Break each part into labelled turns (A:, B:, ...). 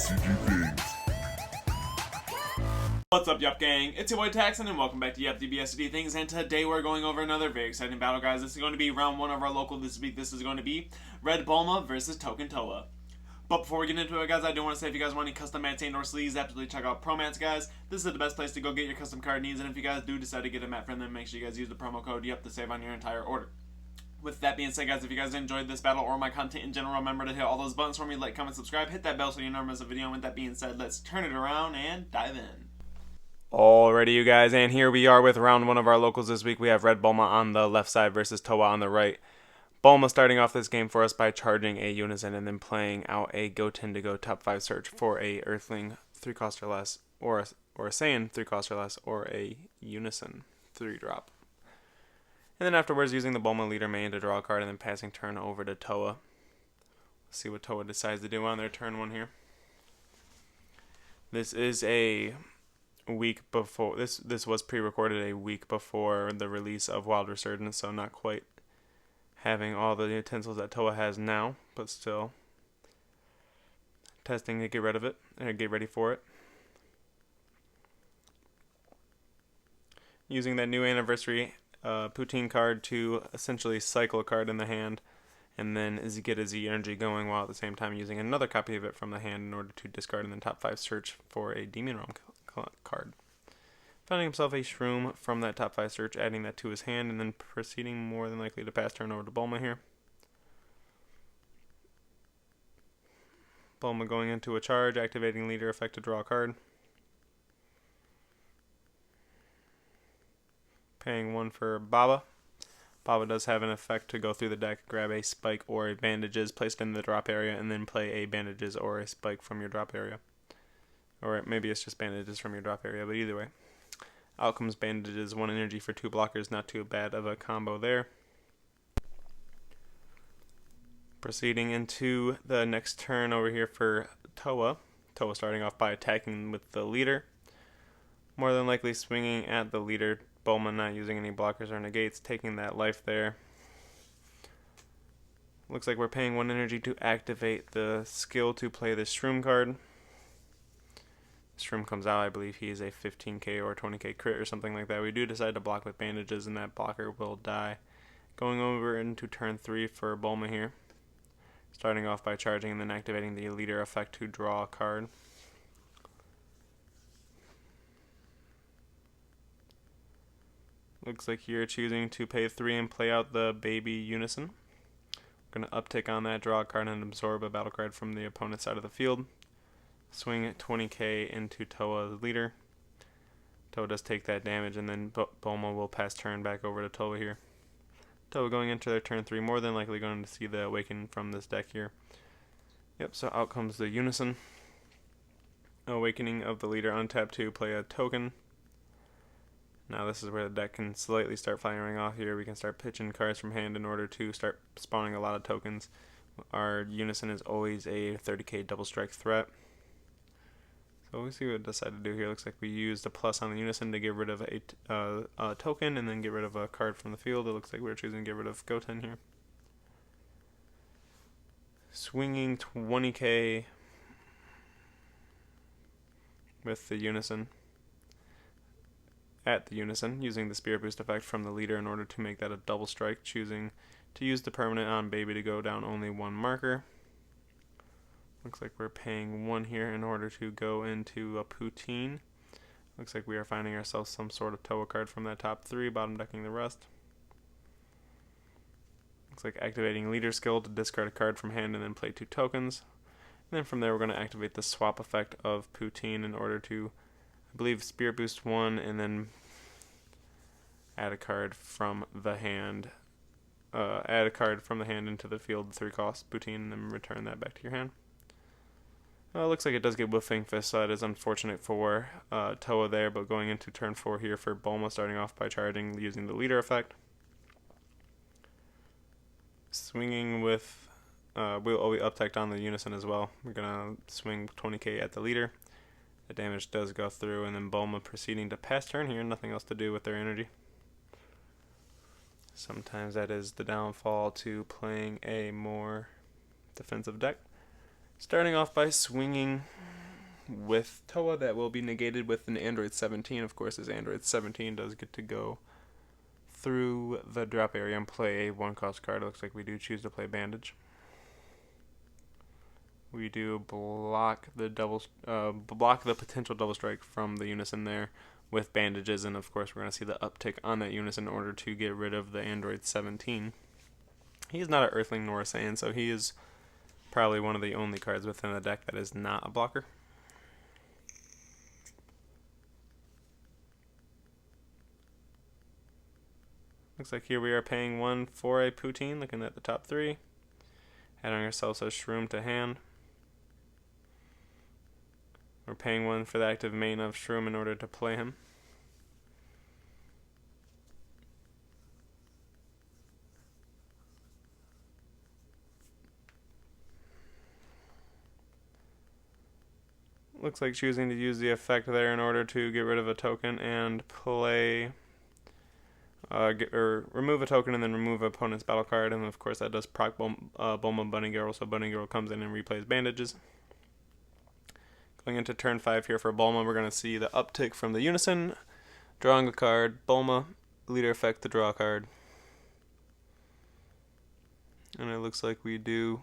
A: DBSCG things.
B: What's up, Yuhp gang? It's your boy Taxon, and welcome back to Yuhp DBSCG things. And today we're going over another very exciting battle, guys. This is going to be round 1 of our local this week. This is going to be Red Bulma versus Token Towa. But before we get into it, guys, I do want to say if you guys want any custom mats and or sleeves, absolutely check out Promats, guys. This is the best place to go get your custom card needs. And if you guys do decide to get a mat from them, make sure you guys use the promo code Yuhp to save on your entire order. With that being said, guys, if you guys enjoyed this battle or my content in general, remember to hit all those buttons for me, like, comment, subscribe, hit that bell so you never miss a video. And with that being said, let's turn it around and dive in. Alrighty, you guys, and here we are with round 1 of our locals this week. We have Red Bulma on the left side versus Towa on the right. Bulma starting off this game for us by charging a Unison and then playing out a Go 10 to go top 5 search for a Earthling 3 cost or less, or a Saiyan 3 cost or less, or a Unison 3 drop. And then afterwards, using the Bulma leader main to draw a card and then passing turn over to Towa. Let's see what Towa decides to do on their turn 1 here. This is a week before, this was pre-recorded a week before the release of Wild Resurgence, so not quite having all the utensils that Towa has now, but still testing to get rid of it, and get ready for it. Using that new anniversary Poutine card to essentially cycle a card in the hand and then get a Z energy going, while at the same time using another copy of it from the hand in order to discard in the top 5 search for a Demon Realm card. Finding himself a Shroom from that top 5 search, adding that to his hand, and then proceeding more than likely to pass turn over to Bulma here. Bulma going into a charge, activating leader effect to draw a card. Paying 1 for Baba. Baba does have an effect to go through the deck, grab a spike or a bandages placed in the drop area, and then play a bandages or a spike from your drop area. Or maybe it's just bandages from your drop area, but either way. Out comes bandages, 1 energy for 2 blockers, not too bad of a combo there. Proceeding into the next turn over here for Towa. Towa starting off by attacking with the leader. More than likely swinging at the leader. Bulma not using any blockers or negates, taking that life there. Looks like we're paying 1 energy to activate the skill to play the Shroom card. Shroom comes out, I believe he is a 15k or 20k crit or something like that. We do decide to block with bandages and that blocker will die. Going over into turn 3 for Bulma here. Starting off by charging and then activating the leader effect to draw a card. Looks like you're choosing to pay 3 and play out the baby Unison. We're going to uptick on that, draw a card and absorb a battle card from the opponent's side of the field. Swing 20k into Towa, the leader. Towa does take that damage, and then Bulma will pass turn back over to Towa here. Towa going into their turn 3, more than likely going to see the Awaken from this deck here. Yep, so out comes the Unison. Awakening of the leader, untap to play a token. Now this is where the deck can slightly start firing off here. We can start pitching cards from hand in order to start spawning a lot of tokens. Our Unison is always a 30k double strike threat. So we'll see what we decide to do here. Looks like we used a plus on the Unison to get rid of a token and then get rid of a card from the field. It looks like we're choosing to get rid of Go 10 here. Swinging 20k with the Unison. At the Unison, using the Spirit Boost effect from the leader in order to make that a double strike, choosing to use the permanent on Baby to go down only 1 marker. Looks like we're paying 1 here in order to go into a Poutine. Looks like we are finding ourselves some sort of Towa card from that top 3, bottom decking the rest. Looks like activating leader skill to discard a card from hand and then play 2 tokens. And then from there we're going to activate the swap effect of Poutine in order to, I believe, Spirit Boost 1 and then add a card from the hand. Add a card from the hand into the field, 3 cost Poutine, and then return that back to your hand. Looks like it does get Whiffing Fist, so that is unfortunate for Towa there, but going into turn 4 here for Bulma, starting off by charging using the leader effect. Swinging with, we uptacked on the Unison as well. We're going to swing 20k at the leader. The damage does go through, and then Bulma proceeding to pass turn here, nothing else to do with their energy. Sometimes that is the downfall to playing a more defensive deck.
A: Starting off by swinging with Towa, that will be negated with an Android 17. Of course, as Android 17 does get to go through the drop area and play a 1-cost card. It looks like we do choose to play Bandage. We do block the potential double strike from the Unison there with bandages, and of course we're going to see the uptick on that Unison in order to get rid of the Android 17. He's not an Earthling nor a Saiyan, so he is probably one of the only cards within the deck that is not a blocker. Looks like here we are paying 1 for a Poutine, looking at the top 3. Adding ourselves a Shroom to hand. We're paying 1 for the active main of Shroom in order to play him. Looks like choosing to use the effect there in order to get rid of a token and play, remove a token and then remove an opponent's battle card, and of course that does proc Bulma Bunny Girl, so Bunny Girl comes in and replays bandages. Going into turn 5 here for Bulma, we're going to see the uptick from the Unison, drawing a card, Bulma, leader effect to draw a card. And it looks like we do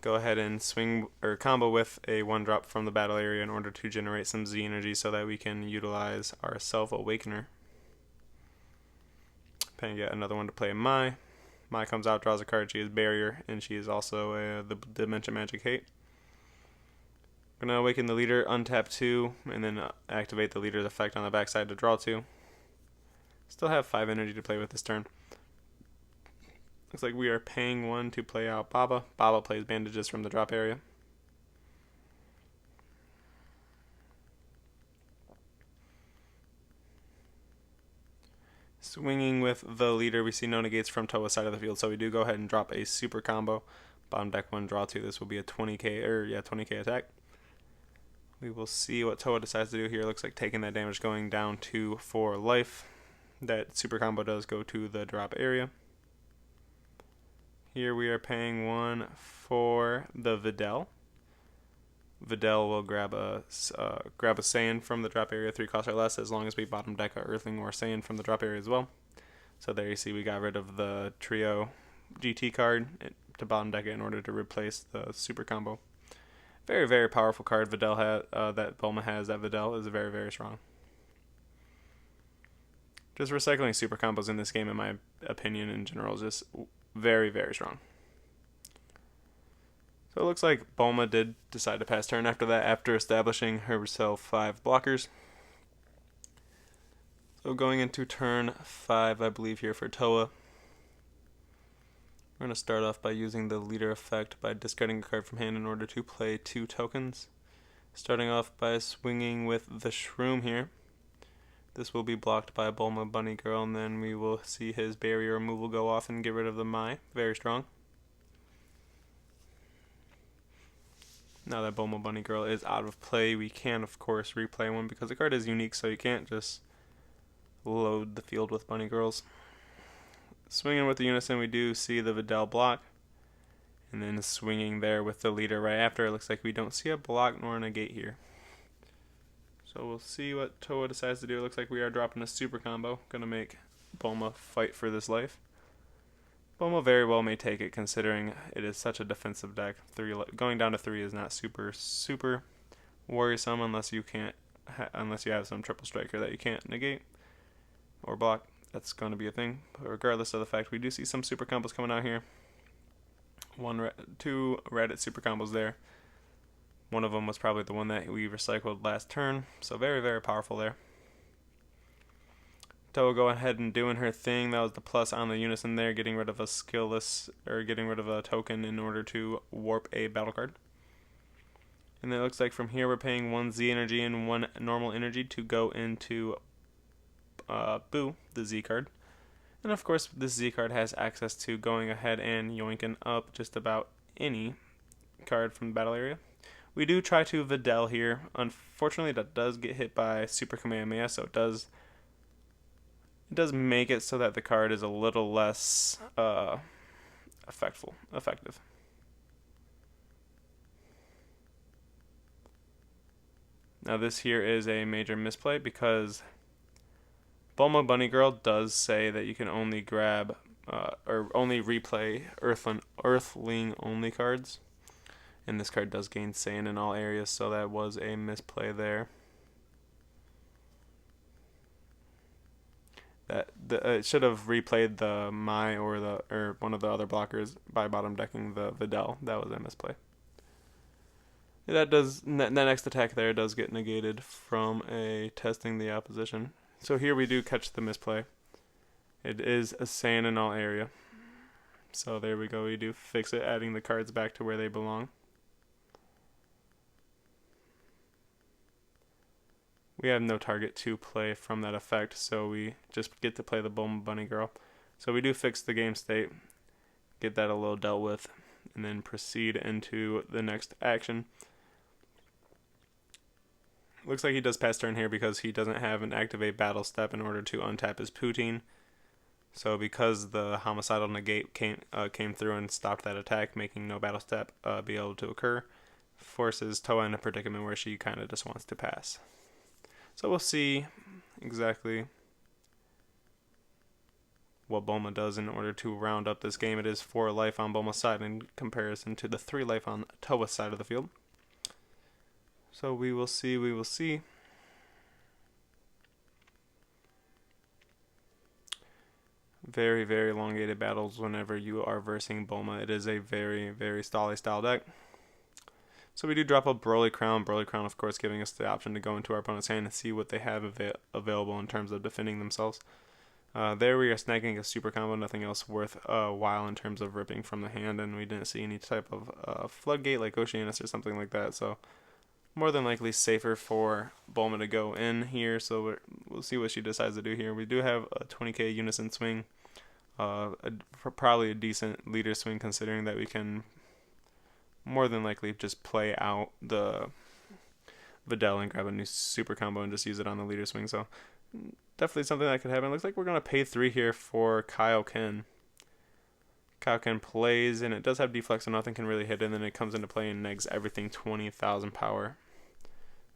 A: go ahead and swing or combo with a 1-drop from the battle area in order to generate some Z energy so that we can utilize our Self Awakener. Paying yet another one to play Mai. Mai comes out, draws a card. She is Barrier, and she is also the Dimension Magic Hate. We're going to awaken the leader, untap 2, and then activate the leader's effect on the backside to draw 2. Still have 5 energy to play with this turn. Looks like we are paying 1 to play out Baba. Baba plays bandages from the drop area. Swinging with the leader, we see no negates from Towa's side of the field, so we do go ahead and drop a super combo. Bottom deck 1, draw 2. This will be a 20k attack. We will see what Towa decides to do here. Looks like taking that damage, going down to 4 life. That super combo does go to the drop area. Here we are paying 1 for the Videl. Videl will grab a Saiyan from the drop area, 3 cost or less, as long as we bottom deck a Earthling or Saiyan from the drop area as well. So there you see we got rid of the Trio GT card to bottom deck it in order to replace the super combo. Very, very powerful card that Bulma has. That Videl is very, very strong. Just recycling super combos in this game, in my opinion, in general, is just very, very strong. So it looks like Bulma did decide to pass turn after that, after establishing herself 5 blockers. So going into turn 5, I believe, here for Towa. We're going to start off by using the leader effect by discarding a card from hand in order to play 2 tokens. Starting off by swinging with the Shroom here. This will be blocked by Bulma Bunny Girl, and then we will see his barrier removal go off and get rid of the Mai. Very strong. Now that Bulma Bunny Girl is out of play, we can of course replay one because the card is unique, so you can't just load the field with Bunny Girls. Swinging with the Unison, we do see the Videl block, and then swinging there with the leader right after. It looks like we don't see a block nor a negate here. So we'll see what Towa decides to do. It looks like we are dropping a super combo. Going to make Bulma fight for this life. Bulma very well may take it, considering it is such a defensive deck. Going down to 3 is not super worrisome unless you have some triple striker that you can't negate or block. That's going to be a thing. But regardless of the fact, we do see some super combos coming out here. 2 Reddit super combos there. One of them was probably the one that we recycled last turn, so very, very powerful there. Towa go ahead and doing her thing. That was the plus on the Unison there, getting rid of a getting rid of a token in order to warp a battle card. And it looks like from here we're paying 1 Z energy and 1 normal energy to go into Boo, the Z card. And of course, this Z card has access to going ahead and yoinking up just about any card from the battle area. We do try to Videl here. Unfortunately, that does get hit by Super Kamehameha, so it does make it so that the card is a little less effective. Now this here is a major misplay because Bulma Bunny Girl does say that you can only grab or only replay Earthling only cards. And this card does gain sand in all areas, so that was a misplay there. It should have replayed the Mai or one of the other blockers by bottom decking the Videl. That was a misplay. That next attack there does get negated from a testing the opposition. So here we do catch the misplay. It is a sand in all area. So there we go. We do fix it, adding the cards back to where they belong. We have no target to play from that effect, so we just get to play the Bulma Bunny Girl. So we do fix the game state, get that a little dealt with, and then proceed into the next action. Looks like he does pass turn here because he doesn't have an activate battle step in order to untap his Poutine. So because the homicidal negate came through and stopped that attack, making no battle step be able to occur, forces Towa in a predicament where she kind of just wants to pass. So we'll see exactly what Bulma does in order to round up this game. It is 4 life on Bulma's side in comparison to the 3 life on Towa's side of the field. So we will see. Very, very elongated battles whenever you are versing Bulma. It is a very, very stally style deck. So we do drop a Broly Crown. Broly Crown, of course, giving us the option to go into our opponent's hand and see what they have available in terms of defending themselves. There we are snagging a super combo, nothing else worth a while in terms of ripping from the hand, and we didn't see any type of floodgate like Oceanus or something like that, so more than likely safer for Bulma to go in here, so we'll see what she decides to do here. We do have a 20k unison swing, probably a decent leader swing considering that we can more than likely just play out the Videl and grab a new super combo and just use it on the leader swing. So definitely something that could happen. Looks like we're going to pay 3 here for Kaioken. Kaioken plays, and it does have deflect, so nothing can really hit it, and then it comes into play and negs everything 20,000 power.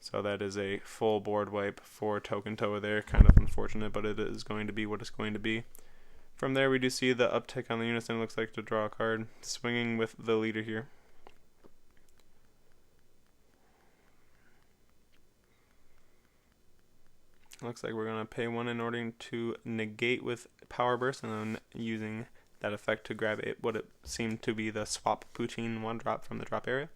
A: So that is a full board wipe for Token Towa there. Kind of unfortunate, but it is going to be what it's going to be. From there, we do see the uptick on the unison. Looks like to draw a card. Swinging with the leader here. Looks like we're going to pay 1 in order to negate with Power Burst, and then using that effect to grab what it seemed to be the swap Poutine 1-drop from the drop area.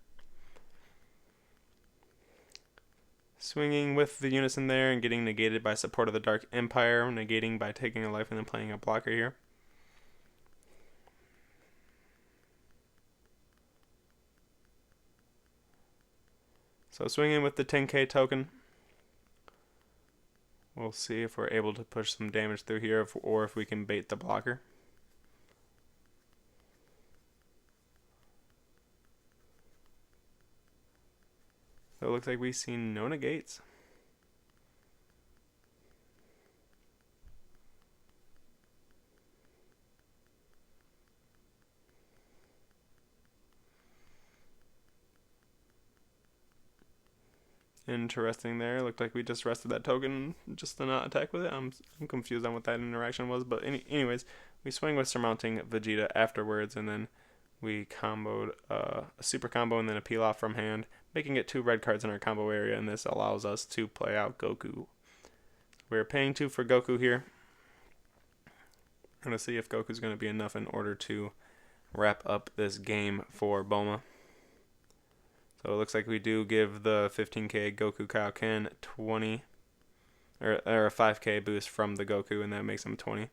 A: Swinging with the unison there and getting negated by support of the Dark Empire, negating by taking a life and then playing a blocker here. So swinging with the 10k token. We'll see if we're able to push some damage through here or if we can bait the blocker. So it looks like we see no negates. Interesting there. Looked like we just rested that token just to not attack with it. I'm confused on what that interaction was. But anyways, we swing with surmounting Vegeta afterwards, and then we comboed a super combo and then a peel off from hand, making it 2 red cards in our combo area, and this allows us to play out Goku. We're paying 2 for Goku here. I'm going to see if Goku's going to be enough in order to wrap up this game for Bulma. So it looks like we do give the 15k Goku Kaioken 20, or a 5k boost from the Goku, and that makes him 20.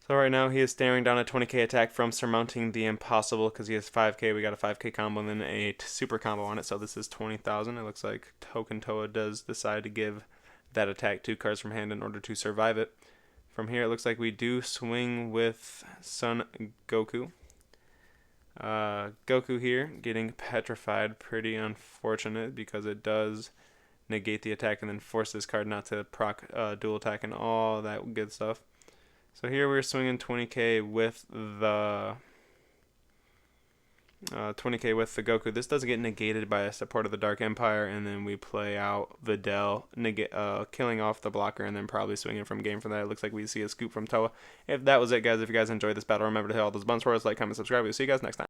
A: So right now he is staring down a 20k attack from surmounting the impossible because he has 5k. We got a 5k combo and then a super combo on it, so this is 20,000. It looks like Token Towa does decide to give that attack 2 cards from hand in order to survive it. From here it looks like we do swing with Son Goku. Goku here getting petrified, pretty unfortunate because it does negate the attack and then force this card not to proc dual attack and all that good stuff. So here we're swinging 20k with the 20k with the Goku. This does get negated by a support of the Dark Empire, and then we play out Videl, killing off the blocker, and then probably swinging from game from that. It looks like we see a scoop from Towa. If that was it, guys, if you guys enjoyed this battle, remember to hit all those buttons for us, like, comment, subscribe. We'll see you guys next time.